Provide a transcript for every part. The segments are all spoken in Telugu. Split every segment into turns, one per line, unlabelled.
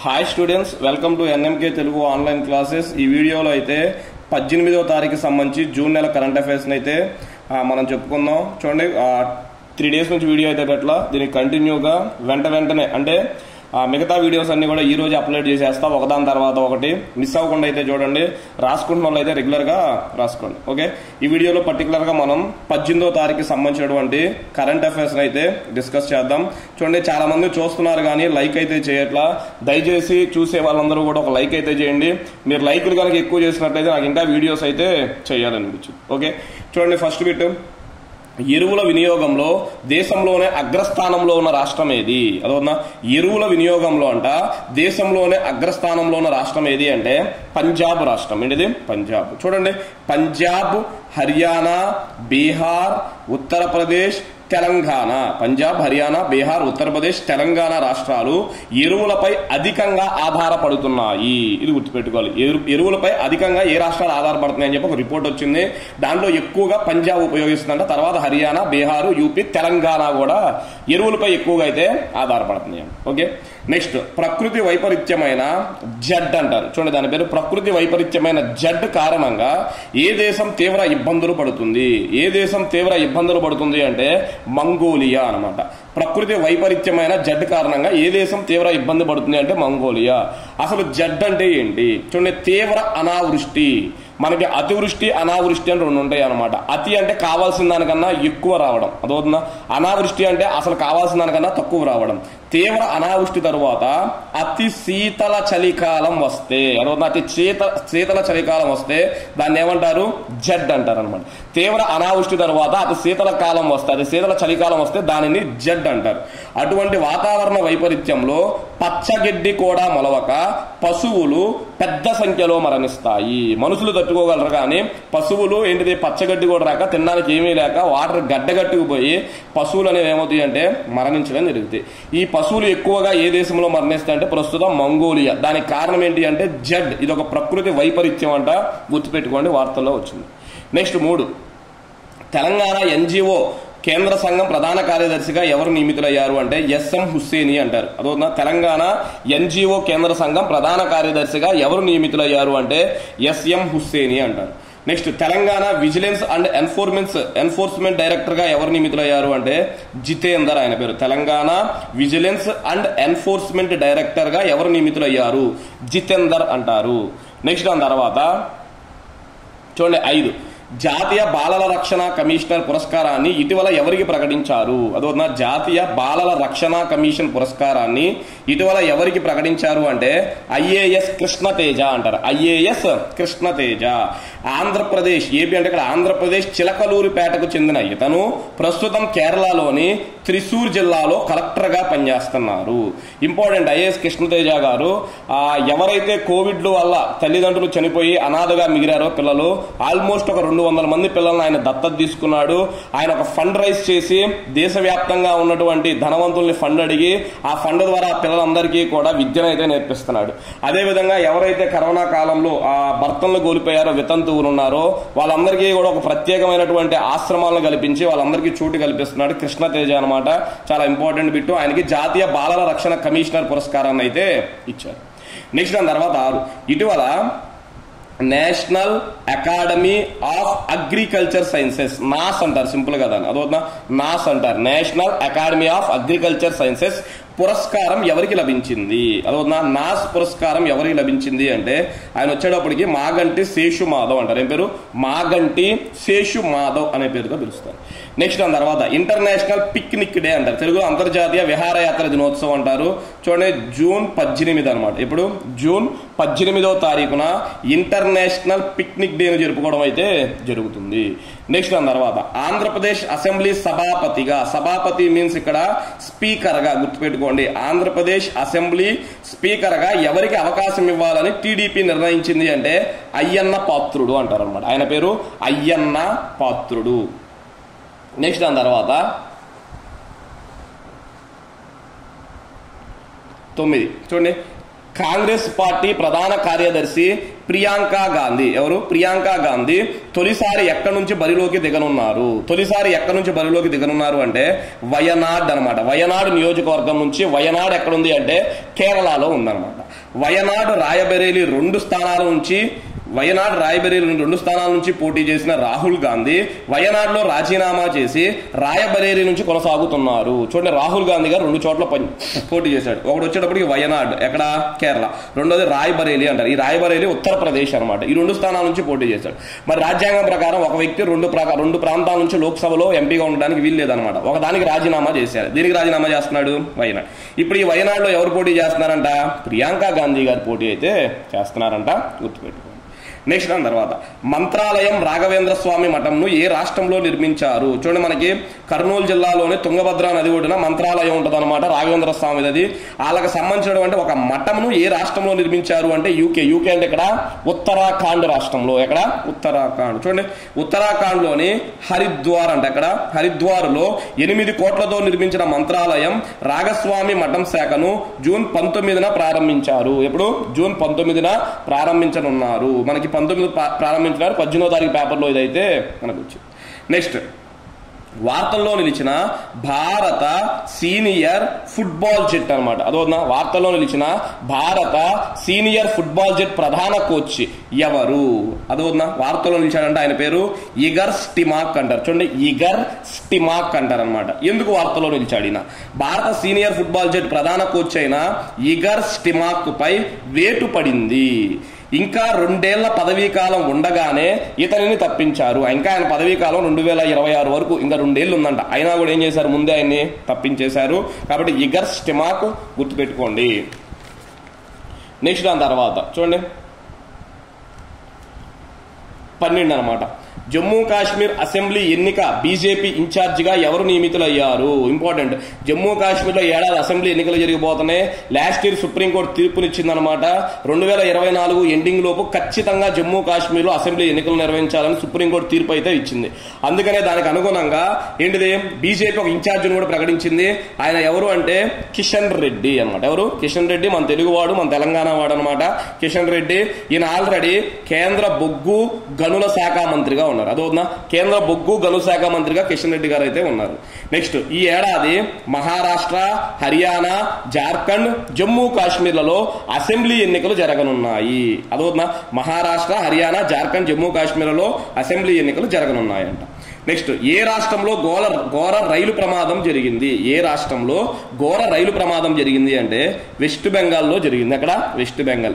Hi students, welcome to NMK Telugu online classes. ఈ వీడియోలో అయితే 18వ తారీఖు సంబంధించి జూన్ నెల కరెంట్ అఫైర్స్ని అయితే మనం చెప్పుకుందాం. చూడండి, 3 డేస్ నుంచి వీడియో అయితే పెట్టలా. దీనికి కంటిన్యూగా వెంటనే అంటే మిగతా వీడియోస్ అన్ని కూడా ఈ రోజు అప్లోడ్ చేసేస్తా, ఒకదాని తర్వాత ఒకటి. మిస్ అవ్వకుండా అయితే చూడండి, రాసుకుంటున్న వాళ్ళు అయితే రెగ్యులర్గా రాసుకోండి. ఓకే, ఈ వీడియోలో పర్టికులర్గా మనం 18వ తారీఖు సంబంధించినటువంటి కరెంట్ అఫైర్స్ అయితే డిస్కస్ చేద్దాం. చూడండి, చాలా మంది చూస్తున్నారు కానీ లైక్ అయితే చేయట్లా. దయచేసి చూసే వాళ్ళందరూ కూడా ఒక లైక్ అయితే చేయండి. మీరు లైక్లు కనుక ఎక్కువ చేసినట్లయితే నాకు ఇంకా వీడియోస్ అయితే చేయాలనిపించింది. ఓకే, చూడండి, ఫస్ట్ బిట్, ఎరువుల వినియోగంలో దేశంలోనే అగ్రస్థానంలో ఉన్న రాష్ట్రం ఏది? అదొన్నా ఎరువుల వినియోగంలో అంట దేశంలోనే అగ్రస్థానంలో ఉన్న రాష్ట్రం ఏది అంటే పంజాబ్ రాష్ట్రం. ఏంటిది? పంజాబ్. చూడండి, పంజాబ్, హర్యానా, బీహార్, ఉత్తరప్రదేశ్, తెలంగాణ. పంజాబ్, హర్యానా, బీహార్, ఉత్తరప్రదేశ్, తెలంగాణ రాష్ట్రాలు ఎరువులపై అధికంగా ఆధారపడుతున్నాయి. ఇది గుర్తుపెట్టుకోవాలి. ఎరువులపై అధికంగా ఏ రాష్ట్రాలు ఆధారపడుతున్నాయని చెప్పి ఒక రిపోర్ట్ వచ్చింది. దాంట్లో ఎక్కువగా పంజాబ్ ఉపయోగిస్తుందంట. తర్వాత హర్యానా, బీహార్, యూపీ, తెలంగాణ కూడా ఎరువులపై ఎక్కువగా అయితే ఆధారపడుతున్నాయి. ఓకే, నెక్స్ట్, ప్రకృతి వైపరీత్యమైన జడ్ అంటారు. చూడండి, దాని పేరు ప్రకృతి వైపరీత్యమైన జడ్ కారణంగా ఏ దేశం తీవ్ర ఇబ్బందులు పడుతుంది? ఏ దేశం తీవ్ర ఇబ్బందులు పడుతుంది అంటే మంగోలియా అన్నమాట. ప్రకృతి వైపరీత్యమైన జడ్ కారణంగా ఏ దేశం తీవ్ర ఇబ్బంది పడుతుంది అంటే మంగోలియా. అసలు జడ్ అంటే ఏంటి? చూడండి, తీవ్ర అనావృష్టి. మనకి అతివృష్టి, అనావృష్టి అని 2 ఉంటాయి అనమాట. అతి అంటే కావాల్సిన దానికన్నా ఎక్కువ రావడం, అదవుతుందా. అనావృష్టి అంటే అసలు కావాల్సిన దానికన్నా తక్కువ రావడం. తీవ్ర అనావృష్టి తరువాత అతి శీతల చలికాలం వస్తే, అదవుతుందా, అతి శీతల చలికాలం వస్తే దాన్ని ఏమంటారు? జడ్ అంటారు అనమాట. తీవ్ర అనావృష్టి తరువాత అతి శీతల కాలం వస్తే, అతి శీతల చలికాలం వస్తే దానిని జడ్ అంటారు. అటువంటి వాతావరణ వైపరీత్యంలో పచ్చగడ్డి కూడా మొలవక పశువులు పెద్ద సంఖ్యలో మరణిస్తాయి. మనుషులు తట్టుకోగలరు కానీ పశువులు ఏంటిది? పచ్చగడ్డి కూడా రాక, తినడానికి ఏమీ లేక వాటర్ గడ్డగట్టుకుపోయి పశువులు అనేవి ఏమవుతాయి అంటే మరణించడం జరుగుతాయి. ఈ పశువులు ఎక్కువగా ఏ దేశంలో మరణిస్తాయంటే ప్రస్తుతం మంగోలియా. దానికి కారణం ఏంటి అంటే జడ్. ఇది ఒక ప్రకృతి వైపరీత్యం అంట, గుర్తుపెట్టుకోండి, వార్తల్లో వచ్చింది. నెక్స్ట్ 3, తెలంగాణ ఎన్జిఓ కేంద్ర సంఘం ప్రధాన కార్యదర్శిగా ఎవరు నియమితులయ్యారు అంటే ఎస్ఎం హుస్సేని అంటారు. అదొక తెలంగాణ ఎన్జిఓ కేంద్ర సంఘం ప్రధాన కార్యదర్శిగా ఎవరు నియమితులయ్యారు అంటే ఎస్ఎం హుస్సేని అంటారు. Next, Telangana vigilance and enforcement director గా ఎవరు నియమితులయ్యారు అంటే జితేందర్ ఆయన పేరు. Telangana vigilance and enforcement director గా ఎవరు నియమితులయ్యారు? జితేందర్ అంటారు. నెక్స్ట్, దాని తర్వాత చూడండి 5, జాతీయ బాలల రక్షణ కమిషనర్ పురస్కారాన్ని ఇటీవల ఎవరికి ప్రకటించారు? అదొక జాతీయ బాలల రక్షణ కమిషన్ పురస్కారాన్ని ఇటీవల ఎవరికి ప్రకటించారు అంటే ఐఏఎస్ కృష్ణతేజ అంటారు. ఐఏఎస్ కృష్ణతేజ. ఆంధ్రప్రదేశ్, ఏపీ అంటే ఇక్కడ ఆంధ్రప్రదేశ్ చిలకలూరిపేటకు చెందిన ఇతను ప్రస్తుతం కేరళలోని త్రిశూర్ జిల్లాలో కలెక్టర్ గా పనిచేస్తున్నారు. ఇంపార్టెంట్, ఐఏఎస్ కృష్ణతేజ గారు ఎవరైతే కోవిడ్ వల్ల తల్లిదండ్రులు చనిపోయి అనాథగా మిగిలారో పిల్లలు, ఆల్మోస్ట్ ఒక 200 మంది పిల్లలను ఆయన దత్తత తీసుకున్నాడు. ఆయన ఒక ఫండ్ రైజ్ చేసి దేశవ్యాప్తంగా ఉన్నటువంటి ధనవంతుల్ని ఫండ్ అడిగి ఆ ఫండ్ ద్వారా పిల్లలందరికీ కూడా విద్యను అయితే నేర్పిస్తున్నాడు. అదేవిధంగా ఎవరైతే కరోనా కాలంలో ఆ భర్తలను కోల్పోయారో, వితంతువులు ఉన్నారో వాళ్ళందరికీ కూడా ఒక ప్రత్యేకమైనటువంటి ఆశ్రమాలను కల్పించి వాళ్ళందరికీ చోటు కల్పిస్తున్నాడు. కృష్ణతేజ అనమాట. చాలా ఇంపార్టెంట్ బిట్టు. ఆయనకి జాతీయ బాలల రక్షణ కమిషనర్ పురస్కారాన్ని అయితే ఇచ్చారు. నెక్స్ట్, దాని తర్వాత 6, ఇటీవల national academy of agriculture sciences, NAAS అంటారు సింపుల్ కదా, అదొక నాస్ అంటారు, national academy of agriculture sciences పురస్కారం ఎవరికి లభించింది? అదొక నాస్ పురస్కారం ఎవరికి లభించింది అంటే ఆయన వచ్చేటప్పటికి మాగంటి శేషు మాధవ్ అంటారు. ఏం పేరు? మాగంటి శేషు మాధవ్ అనే పేరుతో పిలుస్తారు. నెక్స్ట్, దాని తర్వాత ఇంటర్నేషనల్ పిక్నిక్ డే అంటారు. తెలుగులో అంతర్జాతీయ విహారయాత్ర దినోత్సవం అంటారు. చూడండి, జూన్ 18 అనమాట. ఇప్పుడు జూన్ 18వ తారీఖున ఇంటర్నేషనల్ పిక్నిక్ డేను జరుపుకోవడం అయితే జరుగుతుంది. నెక్స్ట్, దాని తర్వాత ఆంధ్రప్రదేశ్ అసెంబ్లీ సభాపతిగా, సభాపతి మీన్స్ ఇక్కడ స్పీకర్ గా గుర్తుపెట్టుకోండి. ఆంధ్రప్రదేశ్ అసెంబ్లీ స్పీకర్ గా ఎవరికి అవకాశం ఇవ్వాలని టీడీపీ నిర్ణయించింది అంటే అయ్యన్న పాత్రుడు అంటారు అనమాట. ఆయన పేరు అయ్యన్న పాత్రుడు. నెక్స్ట్, దాని తర్వాత 9, చూడండి, కాంగ్రెస్ పార్టీ ప్రధాన కార్యదర్శి ప్రియాంక గాంధీ, ఎవరు? ప్రియాంక గాంధీ తొలిసారి ఎక్కడి నుంచి బరిలోకి దిగనున్నారు? తొలిసారి ఎక్కడి నుంచి బరిలోకి దిగనున్నారు అంటే వయనాడ్ అనమాట. వయనాడ్ నియోజకవర్గం నుంచి. వయనాడ్ ఎక్కడుంది అంటే కేరళలో ఉందన్నమాట. వయనాడ్ రాయబరేలీ రెండు స్థానాల నుంచి పోటీ చేసిన రాహుల్ గాంధీ వయనాడ్లో రాజీనామా చేసి రాయబరేలీ నుంచి కొనసాగుతున్నారు. చూడండి, రాహుల్ గాంధీ గారు 2 చోట్ల పోటీ చేశాడు. ఒకటి వచ్చేటప్పటికి వయనాడ్, ఎక్కడ? కేరళ. రెండోది రాయబరేలీ అంటారు. ఈ రాయబరేలీ ఉత్తరప్రదేశ్ అనమాట. ఈ 2 స్థానాల నుంచి పోటీ చేశాడు. మరి రాజ్యాంగం ప్రకారం ఒక వ్యక్తి రెండు ప్రాంతాల నుంచి లోక్సభలో ఎంపీగా ఉండడానికి వీలు లేదనమాట. ఒకదానికి రాజీనామా చేశారు. దీనికి రాజీనామా చేస్తున్నాడు వయనాడ్. ఇప్పుడు ఈ వయనాడ్లో ఎవరు పోటీ చేస్తున్నారంట? ప్రియాంక గాంధీ గారు పోటీ అయితే చేస్తున్నారంట, గుర్తుపెట్టుకోండి. నెక్స్ట్ దాని తర్వాత మంత్రాలయం రాఘవేంద్ర స్వామి మఠంను ఏ రాష్ట్రంలో నిర్మించారు? చూడండి, మనకి కర్నూలు జిల్లాలోని తుంగభద్ర నది ఒడ్డున మంత్రాలయం ఉంటుంది అనమాట. రాఘవేంద్ర స్వామి అది. వాళ్ళకి సంబంధించినటువంటి ఒక మఠంను ఏ రాష్ట్రంలో నిర్మించారు అంటే యూకే అంటే ఇక్కడ ఉత్తరాఖండ్ రాష్ట్రంలో. ఎక్కడ? ఉత్తరాఖండ్. చూడండి, ఉత్తరాఖండ్లోని హరిద్వార్ అంట. ఎక్కడ? హరిద్వార్లో 8 కోట్లతో నిర్మించిన మంత్రాలయం రాఘస్వామి మఠం శాఖను జూన్ 19న ప్రారంభించారు. ఎప్పుడు? జూన్ 19న ప్రారంభించనున్నారు. మనకి 19 ప్రారంభించినారు, 18వ తారీఖు పేపర్లో ఇదైతే మనకు వచ్చింది. నెక్స్ట్, వార్తల్లో నిలిచిన భారత సీనియర్ ఫుట్బాల్ జట్ అనమాట. అదోనా, వార్తల్లో నిలిచిన భారత సీనియర్ ఫుట్బాల్ జట్ ప్రధాన కోచ్ ఎవరు? అదోనా, వార్తల్లో నిలిచాడంటే ఆయన పేరు ఇగర్ స్టిమాక్ అంటారు. చూడండి, ఇగర్ స్టిమాక్ అంటారు అనమాట. ఎందుకు వార్తల్లో నిలిచాడు ఈయన? భారత సీనియర్ ఫుట్బాల్ జట్ ప్రధాన కోచ్ అయిన ఇగర్ స్టిమాక్ పై వేటు పడింది. ఇంకా 2 ఏళ్ల పదవీ కాలం ఉండగానే ఇతనిని తప్పించారు. ఇంకా ఆయన పదవీ కాలం 2026 వరకు ఇంకా 2 ఏళ్ళు ఉందంట. అయినా కూడా ఏం చేశారు? ముందే ఆయన్ని తప్పించేశారు. కాబట్టి ఇగర్ స్టిమాక్ గుర్తుపెట్టుకోండి. నెక్స్ట్ దాని తర్వాత చూడండి 12 అనమాట. జమ్మూ కాశ్మీర్ అసెంబ్లీ ఎన్నిక బీజేపీ ఇన్ఛార్జిగా ఎవరు నియమితులయ్యారు? ఇంపార్టెంట్. జమ్మూ కాశ్మీర్లో ఏడాది అసెంబ్లీ ఎన్నికలు జరిగిపోతున్నాయి. లాస్ట్ ఇయర్ సుప్రీంకోర్టు తీర్పునిచ్చిందనమాట. 2024 ఎండింగ్ లోపు ఖచ్చితంగా జమ్మూ కాశ్మీర్లో అసెంబ్లీ ఎన్నికలు నిర్వహించాలని సుప్రీంకోర్టు తీర్పు అయితే ఇచ్చింది. అందుకనే దానికి అనుగుణంగా ఏంటిది? బీజేపీ ఒక ఇన్ఛార్జిని కూడా ప్రకటించింది. ఆయన ఎవరు అంటే కిషన్ రెడ్డి అనమాట. ఎవరు? కిషన్ రెడ్డి. మన తెలుగువాడు, మన తెలంగాణ వాడు అనమాట కిషన్ రెడ్డి. ఈయన ఆల్రెడీ కేంద్ర బొగ్గు గనుల శాఖ మంత్రిగా ఉన్నారు. అదోనా, కేంద్ర బొగ్గు గనుల శాఖ మంత్రిగా కిషన్ రెడ్డి గారు అయితే ఉన్నారు. నెక్స్ట్, ఈ ఏడాది మహారాష్ట్ర, హర్యానా, జార్ఖండ్, జమ్మూ కాశ్మీర్లలో అసెంబ్లీ ఎన్నికలు జరగనున్నాయి. అదోనా, మహారాష్ట్ర, హర్యానా, జార్ఖండ్, జమ్మూ కాశ్మీర్లలో అసెంబ్లీ ఎన్నికలు జరగనున్నాయంట. నెక్స్ట్, ఏ రాష్ట్రంలో ఘోర రైలు ప్రమాదం జరిగింది? ఏ రాష్ట్రంలో ఘోర రైలు ప్రమాదం జరిగింది అంటే వెస్ట్ బెంగాల్లో జరిగింది. అక్కడ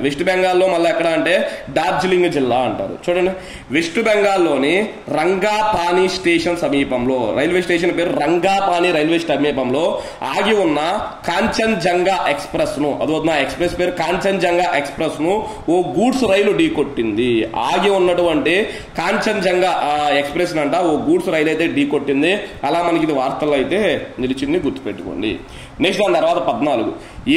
వెస్ట్ బెంగాల్లో మళ్ళీ ఎక్కడ అంటే డార్జిలింగ్ జిల్లా అంటారు. చూడండి, వెస్ట్ బెంగాల్లోని రంగాపానీ స్టేషన్ సమీపంలో, రైల్వే స్టేషన్ పేరు రంగాపానీ రైల్వే సమీపంలో ఆగి ఉన్న కాంచన్జంగా ఎక్స్ప్రెస్ ను, అదొన్న ఎక్స్ప్రెస్ పేరు కాంచన్జంగా ఎక్స్ప్రెస్ ను ఓ గూడ్స్ రైలు ఢీకొట్టింది. ఆగి ఉన్నటువంటి కాంచన్జంగా ఎక్స్ప్రెస్ అంట ఓ గూడ్స్ రైలు అయితే ఢీకొట్టింది. అలా మనకి ఇది వార్తల్లో అయితే నిలిచింది, గుర్తుపెట్టుకోండి. నెక్స్ట్ దాని తర్వాత 14,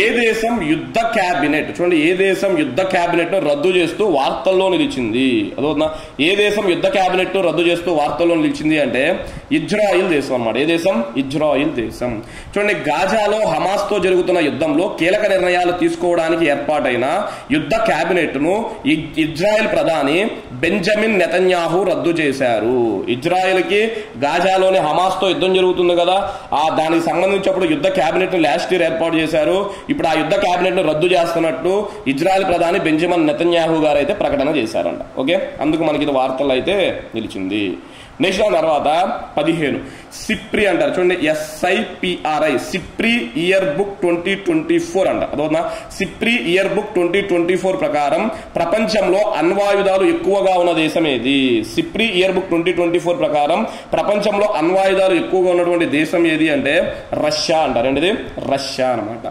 ఏ దేశం యుద్ధ క్యాబినెట్, చూడండి, ఏ దేశం యుద్ధ క్యాబినెట్ ను రద్దు చేస్తూ వార్తల్లో నిలిచింది? అదవుతుందా? ఏ దేశం యుద్ధ క్యాబినెట్ ను రద్దు చేస్తూ వార్తల్లో నిలిచింది అంటే ఇజ్రాయిల్ దేశం అన్నమాట. ఏ దేశం? ఇజ్రాయిల్ దేశం. చూడండి, గాజాలో హమాస్ తో జరుగుతున్న యుద్ధంలో కీలక నిర్ణయాలు తీసుకోవడానికి ఏర్పాటైన యుద్ధ క్యాబినెట్ ను ఇజ్రాయెల్ ప్రధాని బెంజమిన్ నెతన్యాహు రద్దు చేశారు. ఇజ్రాయెల్ కి గాజాలోని హమాస్ తో యుద్ధం జరుగుతుంది కదా, దానికి సంబంధించినప్పుడు యుద్ధ క్యాబినెట్ ను లాస్ట్ ఇయర్ ఏర్పాటు చేశారు. ఇప్పుడు ఆ యుద్ధ క్యాబినెట్ ను రద్దు చేస్తున్నట్టు ఇజ్రాయెల్ ప్రధాని బెంజమిన్ నెతన్యాహు గారు అయితే ప్రకటన చేశారంట. ఓకే, అందుకు మనకి ఇది వార్తలు అయితే నిలిచింది. నెక్స్ట్ తర్వాత 15, సిప్రి అంటారు. చూడండి, SIPRI, సిప్రి ఇయర్ బుక్ 2024 అంట. అదవునా, సిప్రి ఇయర్ బుక్ 2024 ప్రకారం ప్రపంచంలో అణ్వాయుధాలు ఎక్కువగా ఉన్న దేశం ఏది? సిప్రి ఇయర్ బుక్ 2024 ప్రకారం ప్రపంచంలో అణ్వాయుధాలు ఎక్కువగా ఉన్నటువంటి దేశం ఏది అంటే రష్యా అంటారు. ఏంటిది? రష్యా అనమాట.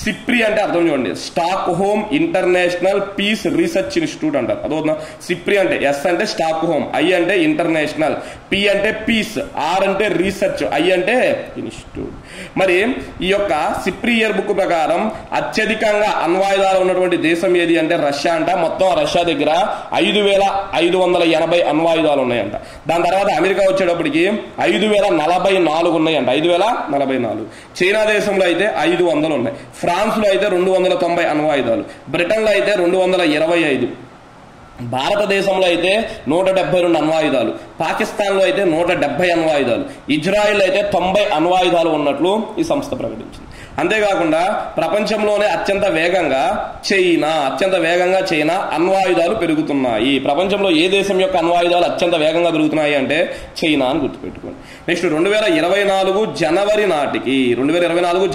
సిప్రి అంటే అర్థం చూడండి, Stockholm International Peace Research Institute అంటారు. అదవునా, సిప్రి అంటే S అంటే స్టాక్ హోమ్, I అంటే ఇంటర్నేషనల్, P అంటే పీస్, R అంటే రీసెర్చ్ అంటే ఇన్స్టిట్యూట్. మరి ఈ యొక్క సిప్రి ఇయర్ బుక్ ప్రకారం అత్యధికంగా అణ్వాయుధాలు ఉన్నటువంటి దేశం ఏది అంటే రష్యా అంట. మొత్తం రష్యా దగ్గర 5580 అణ్వాయుధాలు ఉన్నాయంట. దాని తర్వాత అమెరికా వచ్చేటప్పటికి 5044 ఉన్నాయంట. 5044. చైనా దేశంలో అయితే 500 ఉన్నాయి. ఫ్రాన్స్ లో అయితే 290 అణ్వాయుధాలు. బ్రిటన్ లో అయితే 225. భారతదేశంలో అయితే 172 అణ్వాయుధాలు. పాకిస్తాన్లో అయితే 170 అణ్వాయుధాలు. ఇజ్రాయిల్ అయితే 90 అణ్వాయుధాలు ఉన్నట్లు ఈ సంస్థ ప్రకటించింది. అంతేకాకుండా ప్రపంచంలోనే అత్యంత వేగంగా చైనా అణ్వాయుధాలు పెరుగుతున్నాయి. ప్రపంచంలో ఏ దేశం యొక్క అణ్వాయుధాలు అత్యంత వేగంగా పెరుగుతున్నాయి అంటే చైనా అని గుర్తుపెట్టుకోండి. నెక్స్ట్ 2024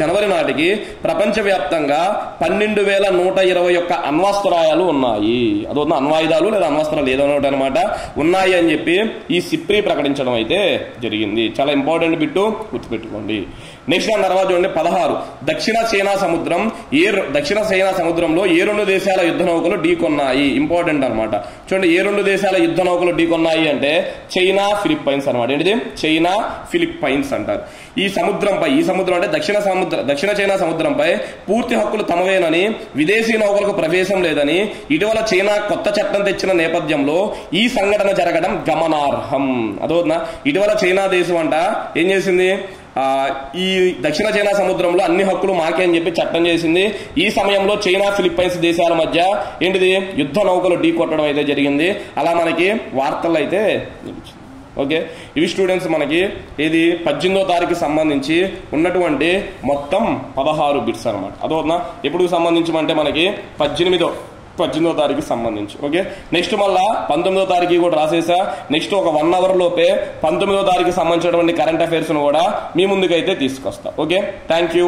జనవరి నాటికి ప్రపంచవ్యాప్తంగా 12,121 అణ్వాస్త్రాలు ఉన్నాయి. అదొన్న అణ్వాయుధాలు లేదా అణ్వాస్త్రాలు ఏదైనా అనమాట ఉన్నాయి అని చెప్పి ఈ సిప్రి ప్రకటించడం అయితే జరిగింది. చాలా ఇంపార్టెంట్ బిట్టు, గుర్తుపెట్టుకోండి. నెక్స్ట్ దాని తర్వాత చూడండి 16. దక్షిణ చైనా సముద్రంలో ఏ 2 దేశాల యుద్ధ నౌకలు ఢీకొన్నాయి. ఇంపార్టెంట్ అనమాట. చూడండి, ఏ 2 దేశాల యుద్ధ నౌకలు ఢీకొన్నాయి అంటే చైనా ఫిలిప్పైన్స్ అనమాట. ఏంటిది? చైనా ఫిలిప్పైన్స్ అంటారు. ఈ సముద్రం అంటే దక్షిణ చైనా సముద్రంపై పూర్తి హక్కులు తమవేనని, విదేశీ నౌకలకు ప్రవేశం లేదని ఇటీవల చైనా కొత్త చట్టం తెచ్చిన నేపథ్యంలో ఈ సంఘటన జరగడం గమనార్హం. అదోనా, ఇటీవల చైనా దేశం అంట ఏం చేసింది, ఈ దక్షిణ చైనా సముద్రంలో అన్ని హక్కులు మాకే అని చెప్పి చట్టం చేసింది. ఈ సమయంలో చైనా ఫిలిప్పైన్స్ దేశాల మధ్య ఏంటిది, యుద్ధ నౌకలు ఢీ కొట్టడం అయితే జరిగింది. అలా మనకి వార్తలు అయితే నిలిచింది. ఓకే, ఇవి స్టూడెంట్స్ మనకి ఇది 18వ తారీఖుకి సంబంధించి ఉన్నటువంటి మొత్తం 16 బిట్స్ అనమాట. అదోనా, ఎప్పుడు సంబంధించి అంటే మనకి 18వ తారీఖుకి సంబంధించి. ఓకే, నెక్స్ట్ మళ్ళా 19వ తారీఖు కూడా రాసేసా. నెక్స్ట్ ఒక 1 అవర్ లోపే 19వ తారీఖుకి సంబంధించినటువంటి కరెంట్ అఫైర్స్ కూడా మీ ముందుకైతే తీసుకొస్తా. Okay, thank you.